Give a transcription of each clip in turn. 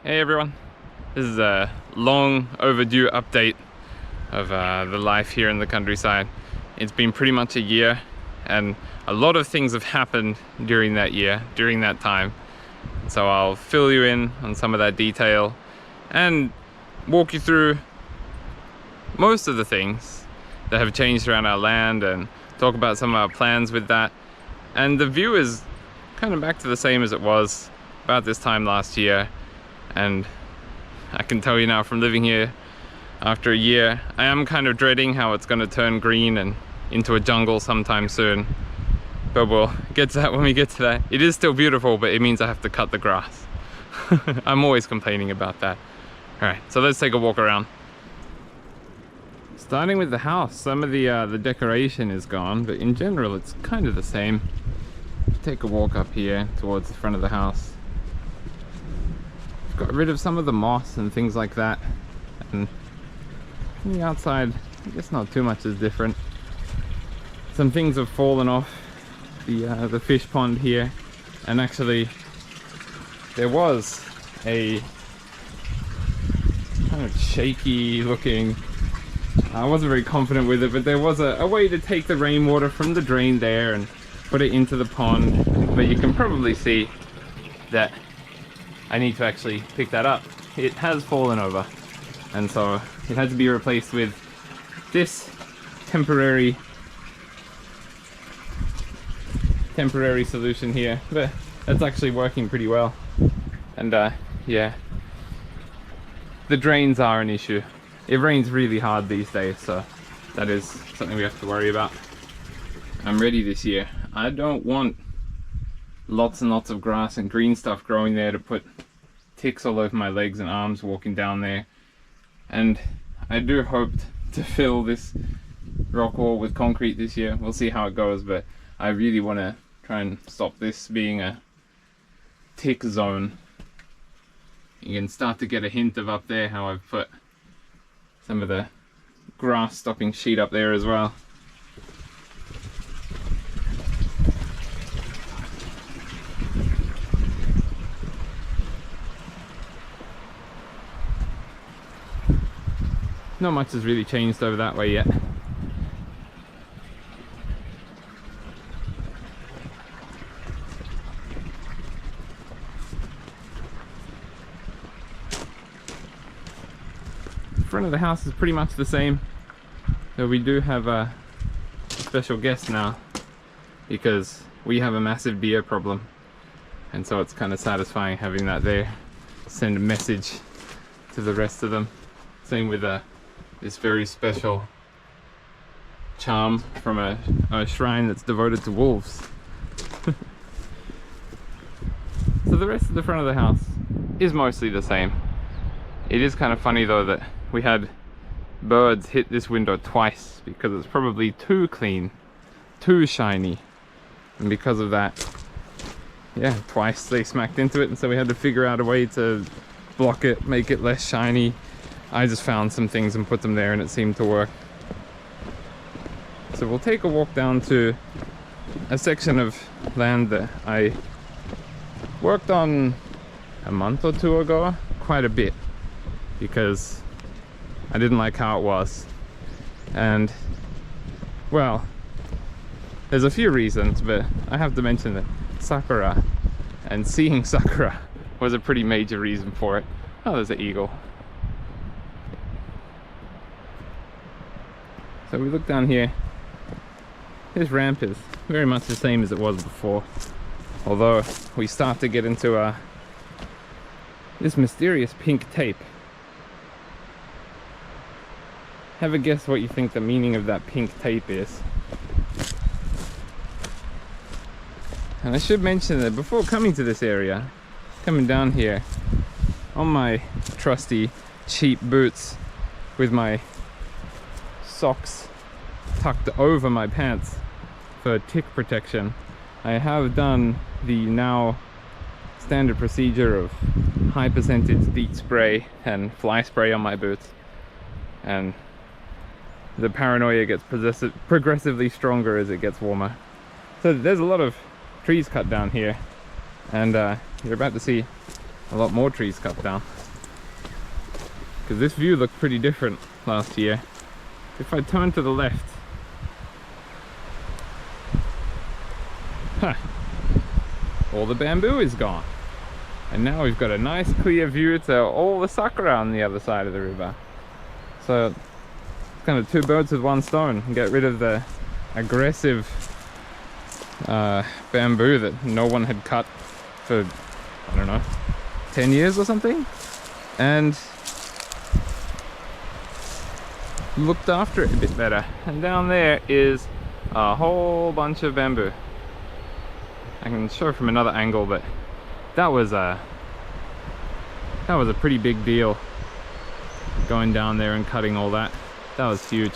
Hey everyone, this is a long overdue update of the life here in the countryside. It's been pretty much a year and a lot of things have happened during that year, during that time. So I'll fill you in on some of that detail and walk you through most of the things that have changed around our land and talk about some of our plans with that. And the view is kind of back to the same as it was about this time last year. And I can tell you now from living here after a year, I am kind of dreading how it's going to turn green and into a jungle sometime soon. But we'll get to that when we get to that. It is still beautiful, but it means I have to cut the grass. I'm always complaining about that. Alright, so let's take a walk around. Starting with the house, some of the decoration is gone, but in general it's kind of the same. Take a walk up here towards the front of the house. Got rid of some of the moss and things like that, and from the outside I guess not too much is different. Some things have fallen off the fish pond here, and actually there was a kind of shaky looking, I wasn't very confident with it, but there was a way to take the rainwater from the drain there and put it into the pond, but you can probably see that I need to actually pick that up. It has fallen over, and so it had to be replaced with this temporary solution here, but that's actually working pretty well. And yeah, the drains are an issue. It rains really hard these days, so that is something we have to worry about. I'm ready this year. I don't want lots and lots of grass and green stuff growing there to put ticks all over my legs and arms walking down there. And I do hope to fill this rock wall with concrete this year. We'll see how it goes, but I really want to try and stop this being a tick zone. You can start to get a hint of up there how I've put some of the grass stopping sheet up there as well. Not much has really changed over that way yet. The front of the house is pretty much the same, though we do have a special guest now because we have a massive deer problem, and so it's kind of satisfying having that there. Send a message to the rest of them. Same with this very special charm from a shrine that's devoted to wolves. So the rest of the front of the house is mostly the same. It is kind of funny though that we had birds hit this window twice because it's probably too clean, too shiny, and because of that, yeah, twice they smacked into it, and so we had to figure out a way to block it, make it less shiny. I just found some things and put them there and it seemed to work. So we'll take a walk down to a section of land that I worked on a month or two ago, quite a bit, because I didn't like how it was. And well, there's a few reasons, but I have to mention that sakura and seeing sakura was a pretty major reason for it. Oh, there's an eagle. So we look down here. This ramp is very much the same as it was before, although we start to get into this mysterious pink tape. Have a guess what you think the meaning of that pink tape is. And I should mention that before coming to this area, coming down here on my trusty cheap boots with my socks tucked over my pants for tick protection, I have done the now standard procedure of high percentage DEET spray and fly spray on my boots, and the paranoia gets progressively stronger as it gets warmer. So there's a lot of trees cut down here, and you're about to see a lot more trees cut down. Because this view looked pretty different last year. If I turn to the left, all the bamboo is gone. And now we've got a nice clear view to all the sakura on the other side of the river. So it's kind of two birds with one stone. Get rid of the aggressive bamboo that no one had cut for, I don't know, 10 years or something, and looked after it a bit better. And down there is a whole bunch of bamboo. I can show from another angle, but that was a pretty big deal, going down there and cutting all that. That was huge.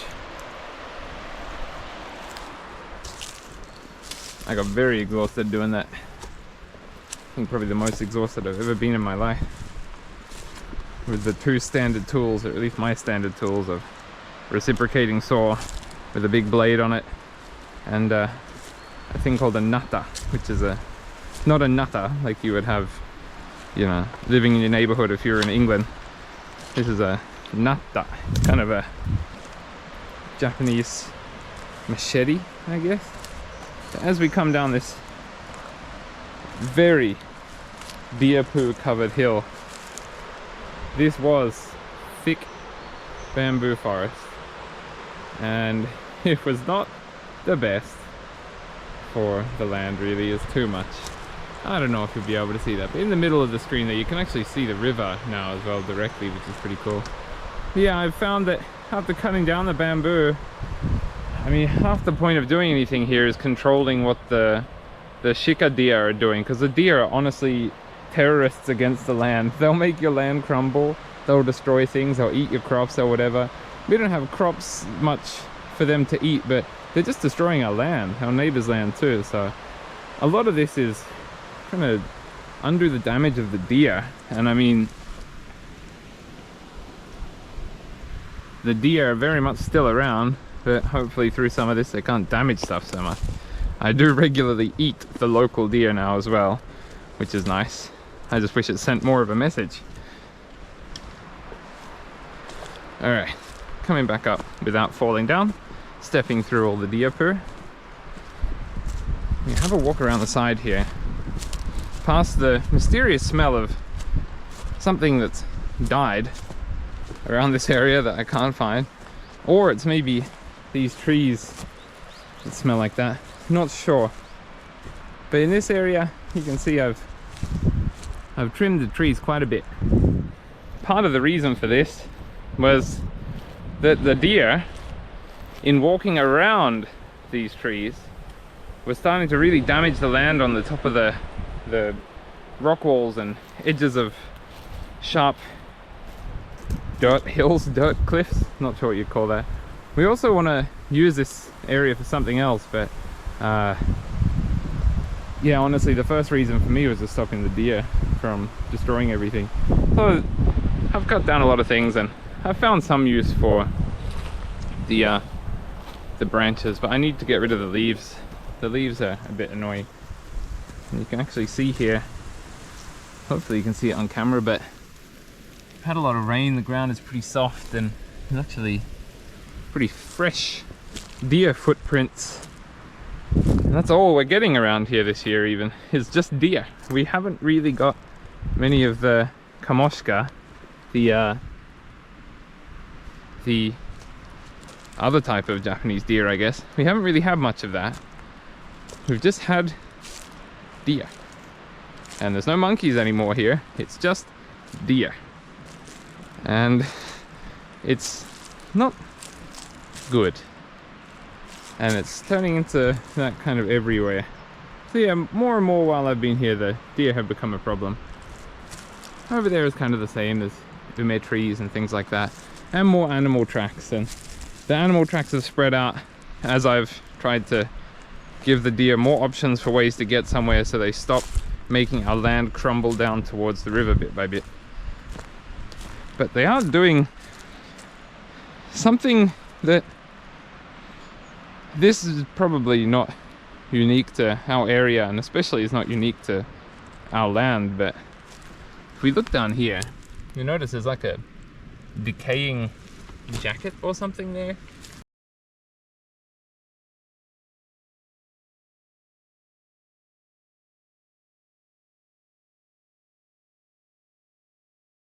I got very exhausted doing that. I think probably the most exhausted I've ever been in my life, with the two standard tools, or at least my standard tools, of reciprocating saw with a big blade on it, and a thing called a nata, which is not a nutter like you would have, you know, living in your neighborhood if you're in England. This is a nata, kind of a Japanese machete, I guess. So as we come down this very deer poo covered hill, this was thick bamboo forest, and it was not the best for the land, really. It's too much. I don't know if you'll be able to see that, but in the middle of the screen there you can actually see the river now as well directly, which is pretty cool. But yeah, I've found that after cutting down the bamboo, I mean, half the point of doing anything here is controlling what the shika deer are doing, because the deer are honestly terrorists against the land. They'll make your land crumble, they'll destroy things, they'll eat your crops or whatever. We don't have crops much for them to eat, but they're just destroying our land, our neighbor's land too. So a lot of this is kind of undo the damage of the deer. And I mean, the deer are very much still around, but hopefully through some of this they can't damage stuff so much. I do regularly eat the local deer now as well, which is nice. I just wish it sent more of a message. Alright, coming back up without falling down, stepping through all the deer poo. You have a walk around the side here, past the mysterious smell of something that's died around this area that I can't find, or it's maybe these trees that smell like that. Not sure, but in this area you can see I've trimmed the trees quite a bit. Part of the reason for this was that the deer, in walking around these trees, were starting to really damage the land on the top of the rock walls and edges of sharp dirt hills, dirt cliffs, not sure what you'd call that. We also want to use this area for something else, but yeah, honestly the first reason for me was just stopping the deer from destroying everything. So I've cut down a lot of things and I've found some use for the branches, but I need to get rid of the leaves. The leaves are a bit annoying. And you can actually see here, hopefully you can see it on camera, but we've had a lot of rain, the ground is pretty soft, and there's actually pretty fresh deer footprints. And that's all we're getting around here this year, even, is just deer. We haven't really got many of the kamoshka, the other type of Japanese deer, I guess. We haven't really had much of that. We've just had deer. And there's no monkeys anymore here. It's just deer. And it's not good. And it's turning into that kind of everywhere. So yeah, more and more while I've been here, the deer have become a problem. Over there is kind of the same. There's ume trees and things like that. And more animal tracks. And the animal tracks have spread out as I've tried to give the deer more options for ways to get somewhere, so they stop making our land crumble down towards the river bit by bit. But they are doing something that this is probably not unique to our area, and especially is not unique to our land, but If we look down here, you notice there's like a decaying jacket or something there.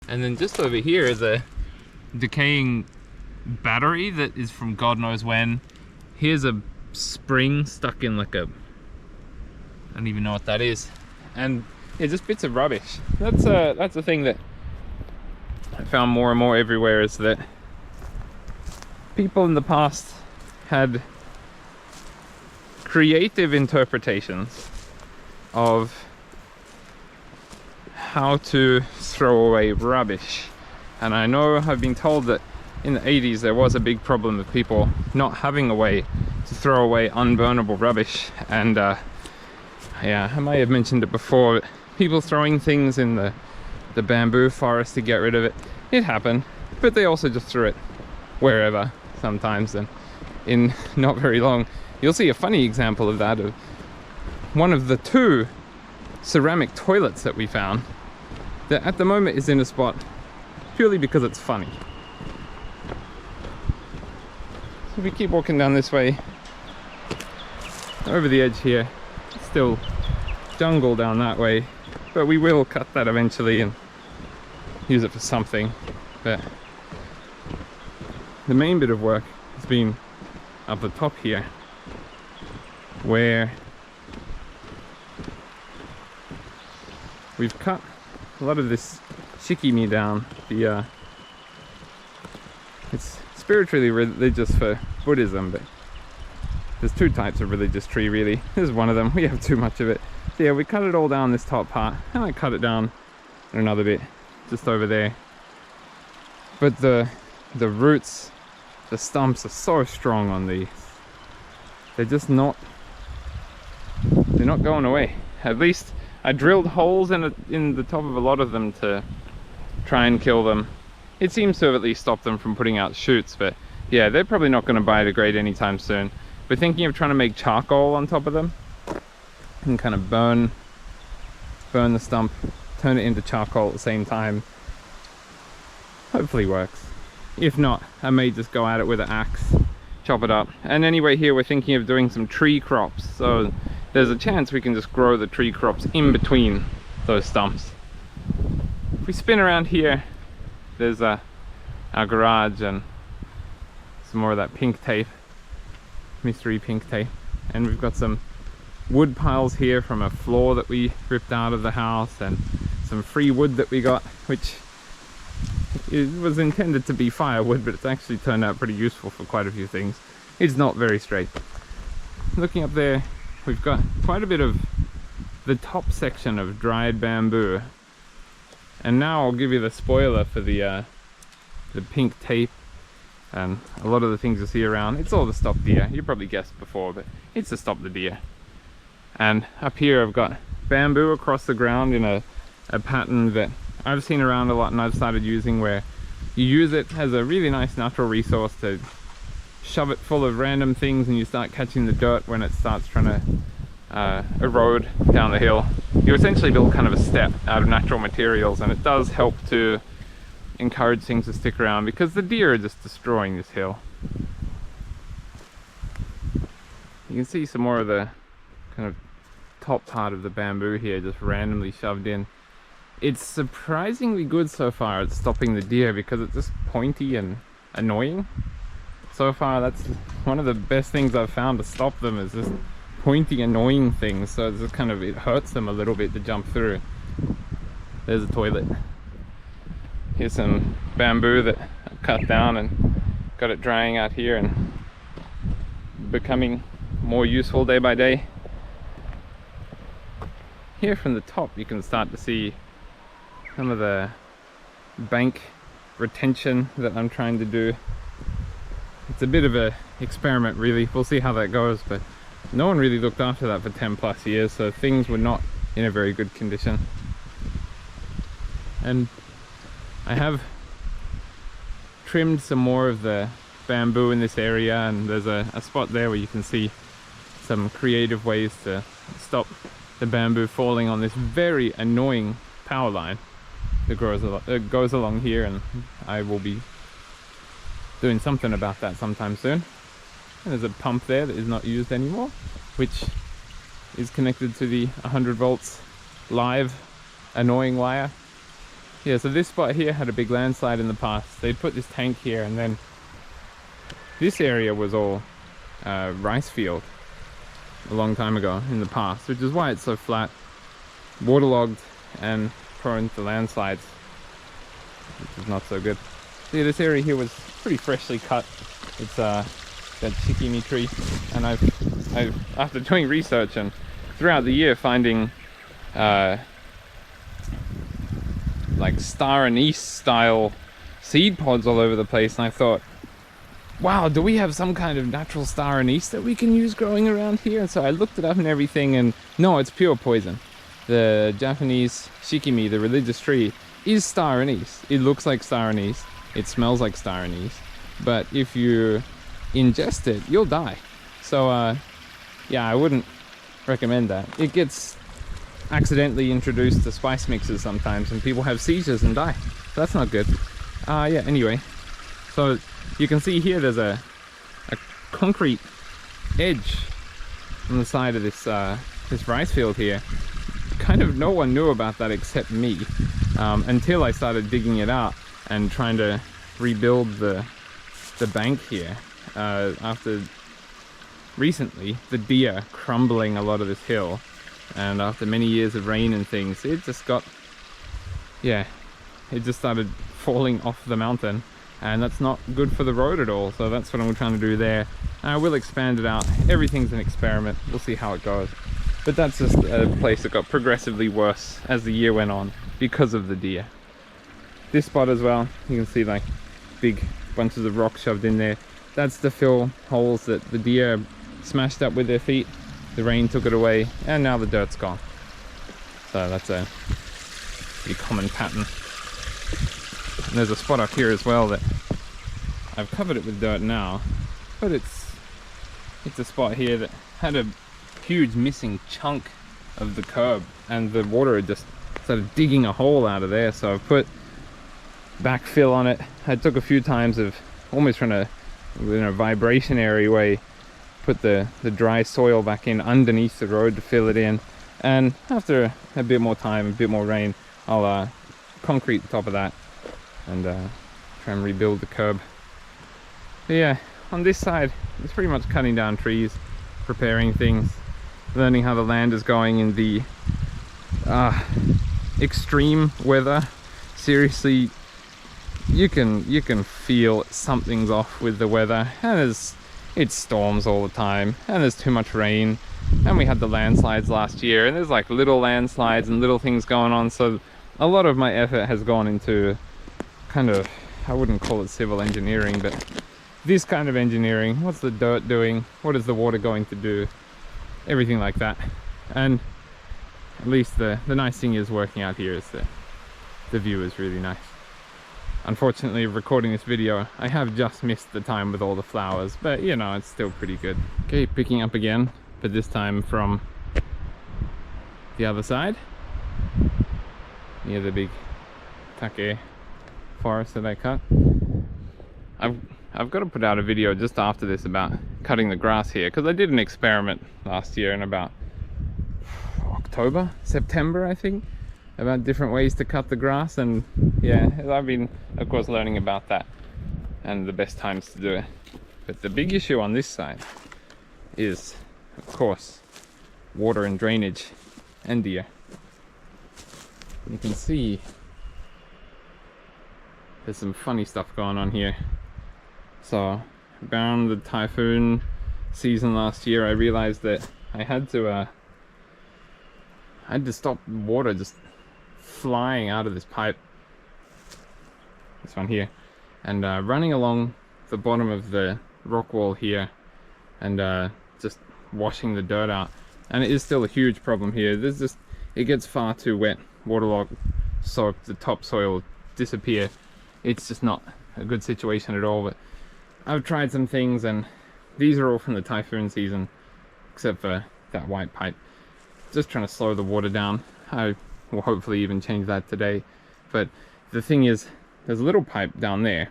And then just over here is a decaying battery that is from God knows when. Here's a spring stuck in like a, I don't even know what that is. And yeah, just bits of rubbish. That's a thing that I found more and more everywhere, is that people in the past had creative interpretations of how to throw away rubbish. And I know I've been told that in the 80s there was a big problem of people not having a way to throw away unburnable rubbish. And yeah, I may have mentioned it before, but people throwing things in the bamboo forest to get rid of it. It happened, but they also just threw it wherever sometimes, and in not very long you'll see a funny example of that, of one of the 2 ceramic toilets that we found that at the moment is in a spot purely because it's funny. So we keep walking down this way over the edge here. It's still jungle down that way, but we will cut that eventually and use it for something. But the main bit of work has been up the top here, where we've cut a lot of this shikimi down. It's spiritually religious for Buddhism, but there's 2 types of religious tree really. This is one of them. We have too much of it. So yeah, we cut it all down this top part, and I cut it down in another bit just over there. But the roots, the stumps are so strong on these. They're just not, they're not going away. At least I drilled holes in the top of a lot of them to try and kill them. It seems to have at least stopped them from putting out shoots, but yeah, they're probably not going to biodegrade anytime soon. We're thinking of trying to make charcoal on top of them and kind of burn the stump, turn it into charcoal at the same time. Hopefully works. If not, I may just go at it with an axe, chop it up. And anyway, here we're thinking of doing some tree crops, so there's a chance we can just grow the tree crops in between those stumps. If we spin around here, there's our garage and some more of that pink tape, mystery pink tape. And we've got some wood piles here from a floor that we ripped out of the house, and some free wood that we got, which it was intended to be firewood, but it's actually turned out pretty useful for quite a few things. It's not very straight. Looking up there, we've got quite a bit of the top section of dried bamboo. And now I'll give you the spoiler for the pink tape and a lot of the things you see around. It's all to stop deer. You probably guessed before, but it's to stop the deer. And up here I've got bamboo across the ground in a pattern that I've seen around a lot and I've started using, where you use it as a really nice natural resource to shove it full of random things, and you start catching the dirt when it starts trying to erode down the hill. You essentially build kind of a step out of natural materials, and it does help to encourage things to stick around, because the deer are just destroying this hill. You can see some more of the kind of top part of the bamboo here just randomly shoved in. It's surprisingly good so far at stopping the deer, because it's just pointy and annoying. So far that's one of the best things I've found to stop them, is this pointy annoying things. So it's just kind of, it hurts them a little bit to jump through. There's a toilet. Here's some bamboo that I've cut down and got it drying out here and becoming more useful day by day. Here from the top you can start to see some of the bank retention that I'm trying to do. It's a bit of a experiment really. We'll see how that goes, but no one really looked after that for 10 plus years, so things were not in a very good condition. And I have trimmed some more of the bamboo in this area, and there's a spot there where you can see some creative ways to stop the bamboo falling on this very annoying power line. that goes along here, and I will be doing something about that sometime soon. And there's a pump there that is not used anymore, which is connected to the 100 volts live annoying wire. Yeah, so this spot here had a big landslide in the past. They put this tank here, and then this area was all rice field a long time ago in the past, which is why it's so flat, waterlogged, and prone to landslides, which is not so good. See, this area here was pretty freshly cut. It's that shikimi tree, and I've after doing research and throughout the year finding like star anise style seed pods all over the place, and I thought, wow, do we have some kind of natural star anise that we can use growing around here? And so I looked it up and everything, and no, it's pure poison. The Japanese shikimi, the religious tree, is star anise. It looks like star anise, it smells like star anise, but if you ingest it, you'll die. So yeah, I wouldn't recommend that. It gets accidentally introduced to spice mixes sometimes, and people have seizures and die. So that's not good. Yeah, anyway, so you can see here there's a concrete edge on the side of this this rice field here. Kind of no one knew about that except me, until I started digging it out and trying to rebuild the bank here after recently the deer crumbling a lot of this hill, and after many years of rain and things, it just got, yeah, it just started falling off the mountain, and that's not good for the road at all. So that's what I'm trying to do there. I will expand it out. Everything's an experiment, we'll see how it goes. But that's just a place that got progressively worse as the year went on because of the deer. This spot as well, you can see like big bunches of rock shoved in there. That's to fill holes that the deer smashed up with their feet. The rain took it away, and now the dirt's gone. So that's a pretty common pattern. And there's a spot up here as well that I've covered it with dirt now, but it's a spot here that had a huge missing chunk of the curb, and the water had just started digging a hole out of there. So I've put backfill on it. I took a few times of almost trying to, in a vibrationary way, put the dry soil back in underneath the road to fill it in, and after a bit more time, a bit more rain, I'll concrete the top of that and try and rebuild the curb. But yeah, on this side it's pretty much cutting down trees, preparing things, learning how the land is going in the extreme weather. Seriously, you can feel something's off with the weather, and it storms all the time, and there's too much rain, and we had the landslides last year, and there's like little landslides and little things going on. So a lot of my effort has gone into kind of, I wouldn't call it civil engineering, but this kind of engineering. What's the dirt doing? What is the water going to do? Everything like that. And at least the nice thing is working out here is that the view is really nice. Unfortunately, recording this video, I have just missed the time with all the flowers, but you know, it's still pretty good. Okay, picking up again, but this time from the other side, near the big take forest that I cut. I've got to put out a video just after this about cutting the grass here, because I did an experiment last year in about September I think, about different ways to cut the grass, and yeah, I've been of course learning about that and the best times to do it. But the big issue on this side is of course water and drainage and deer. You can see there's some funny stuff going on here. So around the typhoon season last year, I realized that I had to stop water just flying out of this pipe, this one here, and running along the bottom of the rock wall here, and just washing the dirt out. And it is still a huge problem here. There's just, it gets far too wet, waterlogged, soaked, the topsoil will disappear. It's just not a good situation at all. But I've tried some things, and these are all from the typhoon season, except for that white pipe. Just trying to slow the water down. I will hopefully even change that today. But the thing is, there's a little pipe down there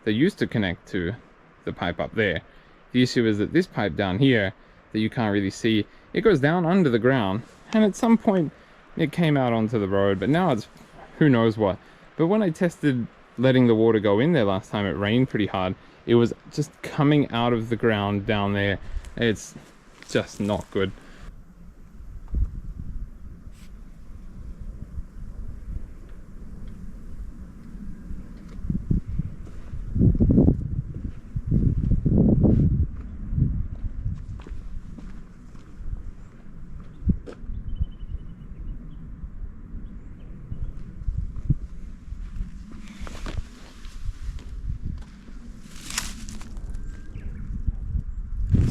that used to connect to the pipe up there. The issue is that this pipe down here that you can't really see, it goes down under the ground, and at some point it came out onto the road, but now it's who knows what. But when I tested letting the water go in there last time, it rained pretty hard. It was just coming out of the ground down there. It's just not good.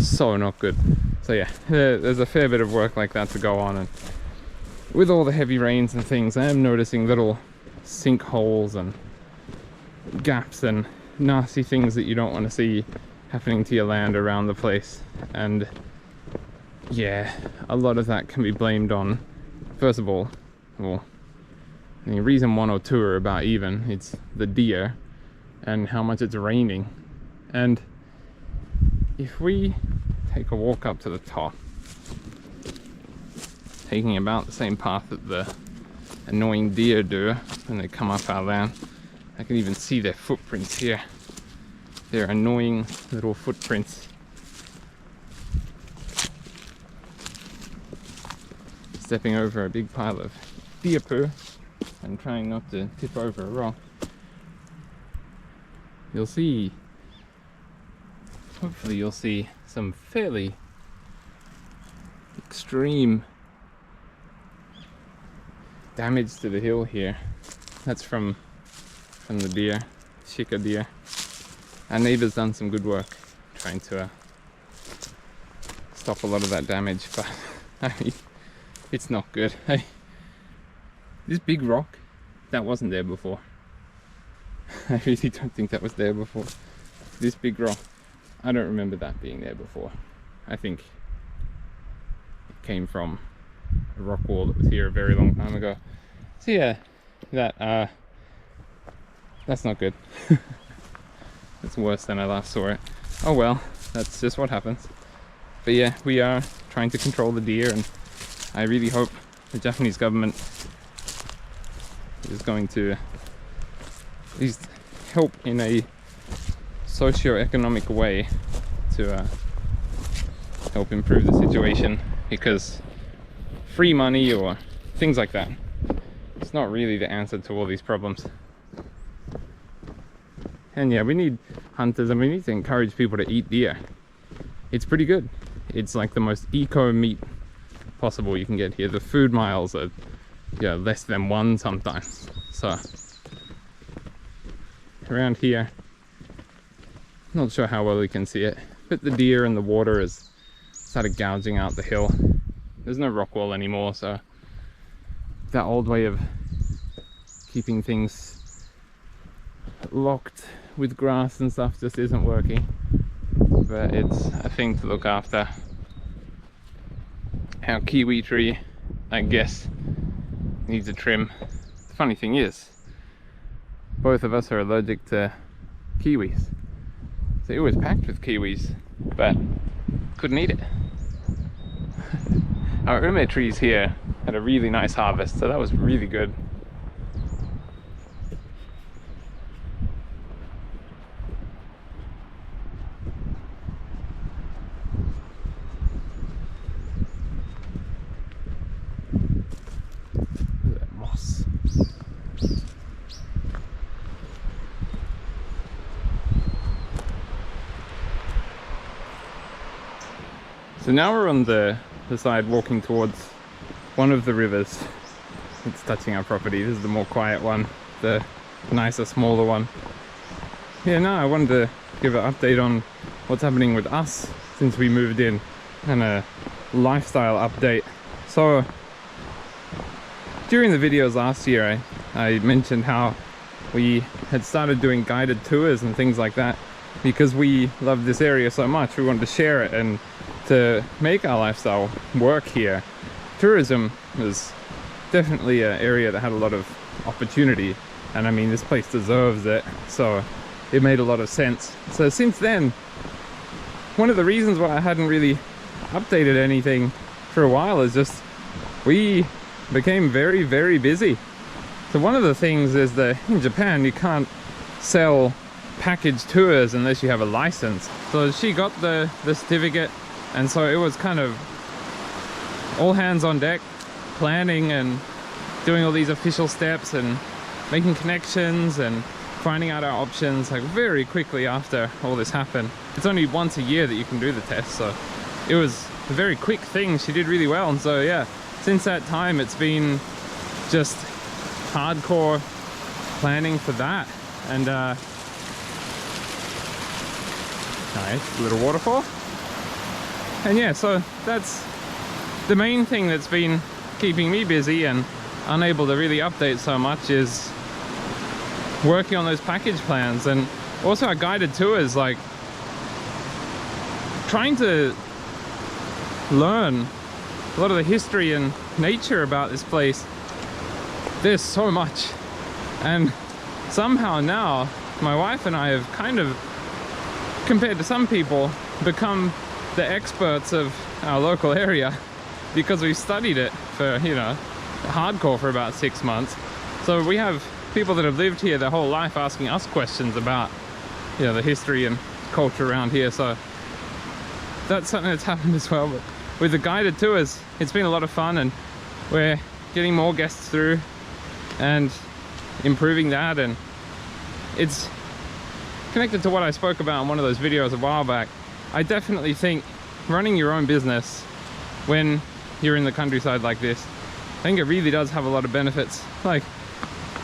So not good. So yeah, there's a fair bit of work like that to go on, and with all the heavy rains and things, I am noticing little sinkholes and gaps and nasty things that you don't want to see happening to your land around the place. And yeah, a lot of that can be blamed on, first of all, well, I mean, reason 1 or 2 are about even. It's the deer and how much it's raining. And if we take a walk up to the top, taking about the same path that the annoying deer do when they come up our land, I can even see their footprints here. Their annoying little footprints. Stepping over a big pile of deer poo and trying not to tip over a rock. You'll see, hopefully you'll see some fairly extreme damage to the hill here. That's from the deer, Shika deer. Our neighbour's done some good work trying to stop a lot of that damage, but I mean, it's not good. Hey, this big rock, that wasn't there before. I really don't think that was there before. This big rock, I don't remember that being there before. I think it came from a rock wall that was here a very long time ago. So yeah, that's not good. It's worse than I last saw it. Oh well, that's just what happens. But yeah, we are trying to control the deer, and I really hope the Japanese government is going to at least help in a socio-economic way to help improve the situation, because free money or things like that, it's not really the answer to all these problems. And yeah, we need hunters, and we need to encourage people to eat deer. It's pretty good. It's like the most eco meat possible you can get here. The food miles are, yeah, less than 1 sometimes. So around here, not sure how well you can see it, but the deer and the water has started gouging out the hill. There's no rock wall anymore, so that old way of keeping things locked with grass and stuff just isn't working. But it's a thing to look after. Our kiwi tree, I guess, needs a trim. The funny thing is, both of us are allergic to kiwis. So it was packed with kiwis, but couldn't eat it. Our ume trees here had a really nice harvest, so that was really good. So now we're on the side walking towards one of the rivers that's touching our property. This is the more quiet one, the nicer, smaller one. Yeah, no, I wanted to give an update on what's happening with us since we moved in, and a lifestyle update. So during the videos last year, I mentioned how we had started doing guided tours and things like that because we love this area so much. We wanted to share it and to make our lifestyle work here. Tourism was definitely an area that had a lot of opportunity, and I mean, this place deserves it, so it made a lot of sense. So since then, one of the reasons why I hadn't really updated anything for a while is just we became very, very busy. So one of the things is that in Japan you can't sell package tours unless you have a license. So she got the certificate, and so it was kind of all hands on deck, planning and doing all these official steps and making connections and finding out our options like very quickly after all this happened. It's only once a year that you can do the test, so it was a very quick thing. She did really well, and so yeah, since that time it's been just hardcore planning for that. And nice little waterfall. And yeah, so that's the main thing that's been keeping me busy and unable to really update so much, is working on those package plans, and also our guided tours, like trying to learn a lot of the history and nature about this place. There's so much, and somehow now my wife and I have kind of, compared to some people, become the experts of our local area because we've studied it for, you know, hardcore for about 6 months. So we have people that have lived here their whole life asking us questions about, you know, the history and culture around here. So that's something that's happened as well. But with the guided tours, it's been a lot of fun, and we're getting more guests through and improving that, and it's connected to what I spoke about in one of those videos a while back. I definitely think running your own business when you're in the countryside like this, I think it really does have a lot of benefits. Like,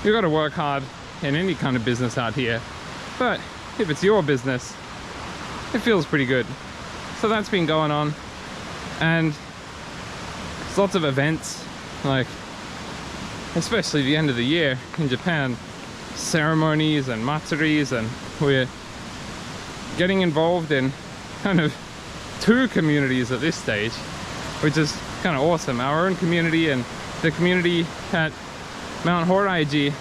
you've got to work hard in any kind of business out here, but if it's your business, it feels pretty good. So that's been going on, and there's lots of events, like especially the end of the year in Japan, ceremonies and matsuris, and we're getting involved in kind of 2 communities at this stage, which is kind of awesome. Our own community and the community at Mount Horaiji,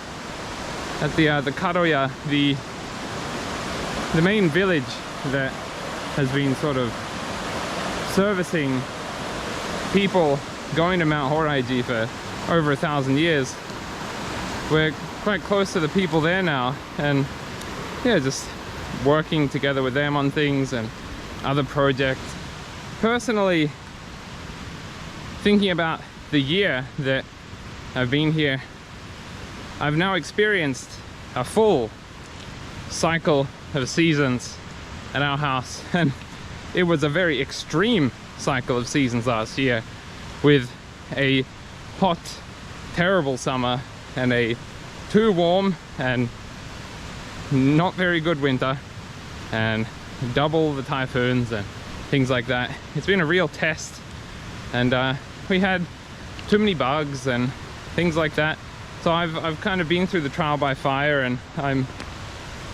at the Kadoya, the main village that has been sort of servicing people going to Mount Horaiji for over 1,000 years. We're quite close to the people there now, and yeah, just working together with them on things and other projects. Personally, thinking about the year that I've been here, I've now experienced a full cycle of seasons at our house, and it was a very extreme cycle of seasons last year, with a hot, terrible summer and a too warm and not very good winter, and double the typhoons and things like that. It's been a real test, and we had too many bugs and things like that. So I've kind of been through the trial by fire, and I'm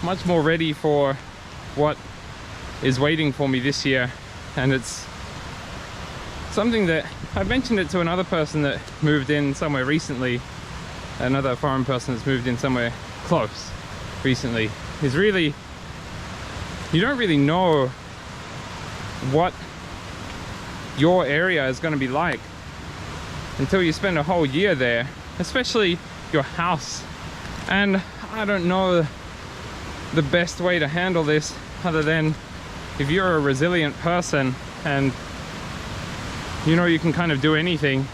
much more ready for what is waiting for me this year. And it's something that I've mentioned it to another person that moved in somewhere recently, another foreign person that's moved in somewhere close recently, is really, you don't really know what your area is going to be like until you spend a whole year there, especially your house. And I don't know the best way to handle this other than, if you're a resilient person and you know you can kind of do anything,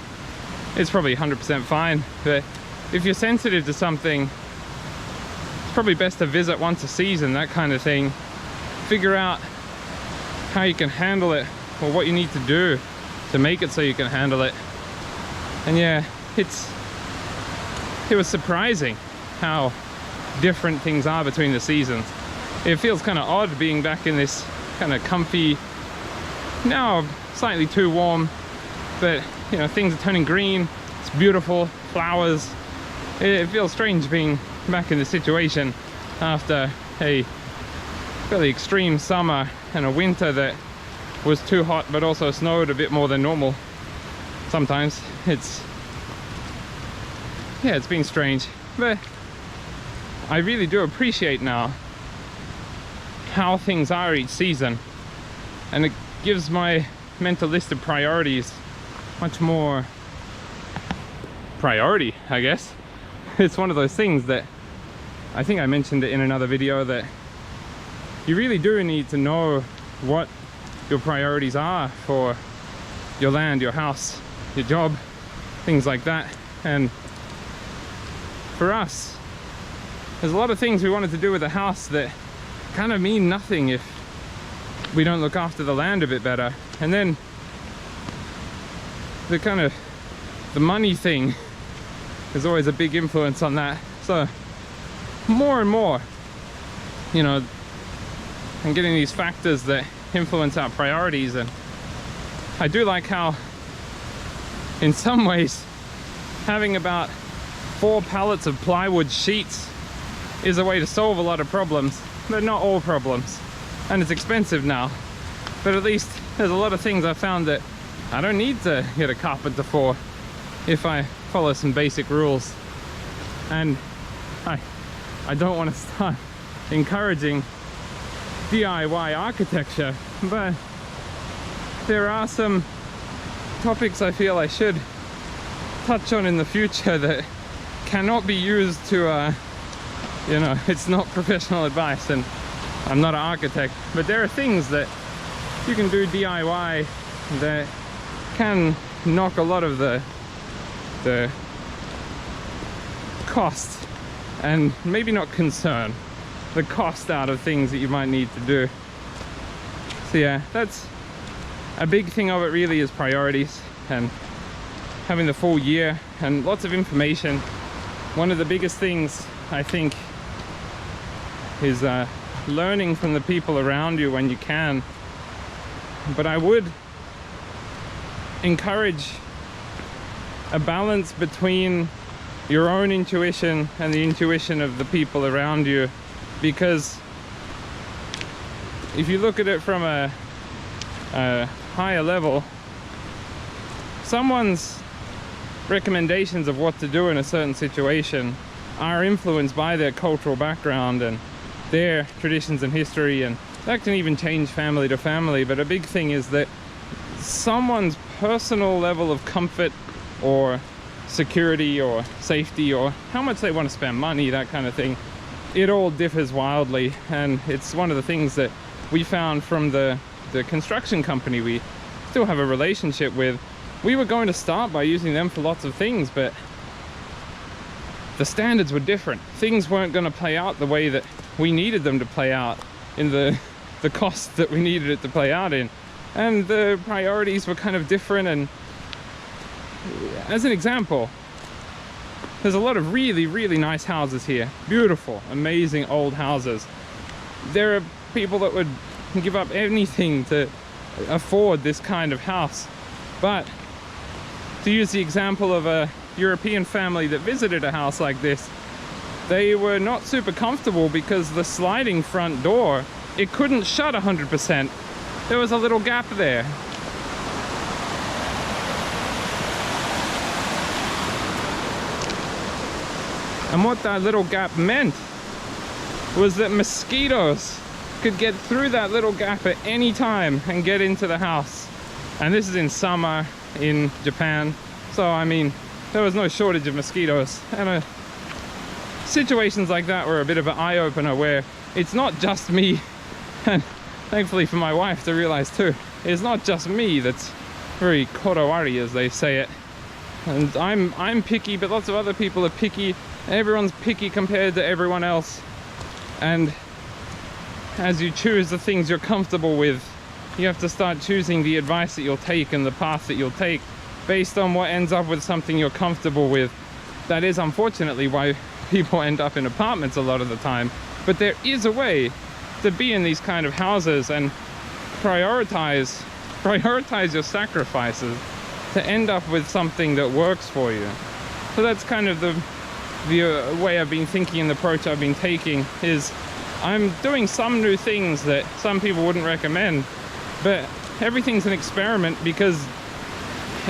it's probably 100% fine. But if you're sensitive to something, it's probably best to visit once a season, that kind of thing. Figure out how you can handle it, or what you need to do to make it so you can handle it. And yeah, it was surprising how different things are between the seasons. It feels kind of odd being back in this kind of comfy, now slightly too warm, but you know, things are turning green, it's beautiful, flowers. It feels strange being back in this situation after a fairly extreme summer and a winter that was too hot but also snowed a bit more than normal sometimes. It's been strange, but I really do appreciate now how things are each season, and it gives my mental list of priorities much more priority, I guess. It's one of those things that I think I mentioned it in another video, that you really do need to know what your priorities are for your land, your house, your job, things like that. And for us, there's a lot of things we wanted to do with the house that kind of mean nothing if we don't look after the land a bit better. And then the money thing is always a big influence on that. So more and more, you know, I'm getting these factors that influence our priorities. And I do like how, in some ways, having about 4 pallets of plywood sheets is a way to solve a lot of problems, but not all problems. And it's expensive now, but at least there's a lot of things I found that I don't need to get a carpenter for if I follow some basic rules. And I don't want to start encouraging DIY architecture, but there are some topics I feel I should touch on in the future that cannot be used to you know, it's not professional advice, and I'm not an architect, but there are things that you can do DIY that can knock a lot of the cost, and maybe not concern, the cost out of things that you might need to do. So yeah, that's a big thing of it, really, is priorities and having the full year and lots of information. One of the biggest things, I think, is learning from the people around you when you can. But I would encourage a balance between your own intuition and the intuition of the people around you, because if you look at it from a higher level, someone's recommendations of what to do in a certain situation are influenced by their cultural background and their traditions and history, and that can even change family to family. But a big thing is that someone's personal level of comfort or security or safety, or how much they want to spend money, that kind of thing, it all differs wildly. And it's one of the things that we found from the construction company we still have a relationship with. We were going to start by using them for lots of things, but the standards were different. Things weren't going to play out the way that we needed them to play out, in the cost that we needed it to play out in, and the priorities were kind of different. And as an example, there's a lot of really, really nice houses here, beautiful, amazing old houses. There are people that would give up anything to afford this kind of house. But to use the example of a European family that visited a house like this, they were not super comfortable because the sliding front door, it couldn't shut 100%. There was a little gap there. And what that little gap meant was that mosquitoes could get through that little gap at any time and get into the house. And this is in summer in Japan, so I mean, there was no shortage of mosquitoes. And situations like that were a bit of an eye-opener, where it's not just me, and thankfully for my wife to realize too, it's not just me that's very korowari, as they say it. And I'm picky, but lots of other people are picky. Everyone's picky compared to everyone else. And as you choose the things you're comfortable with, you have to start choosing the advice that you'll take and the path that you'll take based on what ends up with something you're comfortable with. That is unfortunately why people end up in apartments a lot of the time. But there is a way to be in these kind of houses and prioritize your sacrifices to end up with something that works for you. So that's kind of the way I've been thinking, and the approach I've been taking is I'm doing some new things that some people wouldn't recommend, but everything's an experiment, because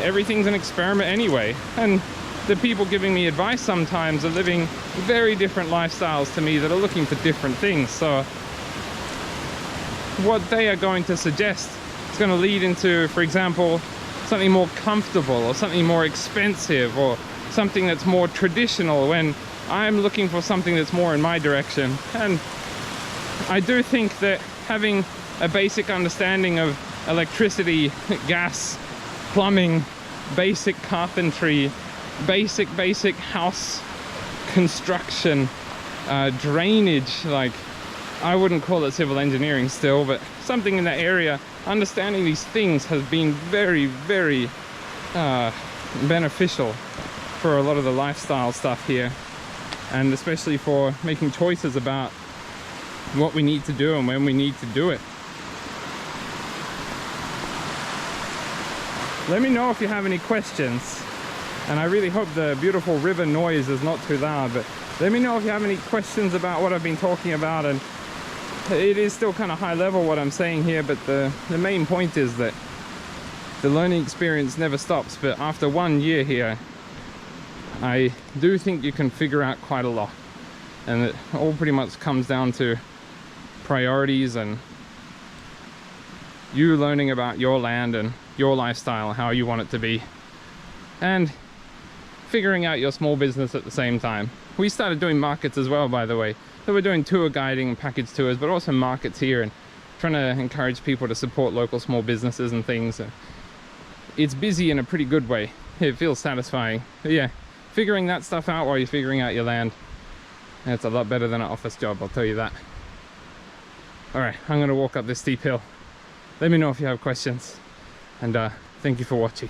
everything's an experiment anyway. And the people giving me advice sometimes are living very different lifestyles to me that are looking for different things. So what they are going to suggest is going to lead into, for example, something more comfortable or something more expensive or something that's more traditional, when I'm looking for something that's more in my direction. And I do think that having a basic understanding of electricity, gas, plumbing, basic carpentry, basic house construction, drainage, like, I wouldn't call it civil engineering still, but something in that area, understanding these things has been very, very beneficial for a lot of the lifestyle stuff here, and especially for making choices about what we need to do and when we need to do it. Let me know if you have any questions, and I really hope the beautiful river noise is not too loud, but let me know if you have any questions about what I've been talking about. And it is still kind of high level what I'm saying here, but the main point is that the learning experience never stops. But after 1 year here, I do think you can figure out quite a lot, and it all pretty much comes down to priorities and you learning about your land and your lifestyle, how you want it to be, and figuring out your small business at the same time. We started doing markets as well, by the way. So we're doing tour guiding and package tours, but also markets here, and trying to encourage people to support local small businesses and things. It's busy in a pretty good way. It feels satisfying. But yeah, figuring that stuff out while you're figuring out your land, it's a lot better than an office job, I'll tell you that. Alright, I'm going to walk up this steep hill. Let me know if you have questions, and thank you for watching.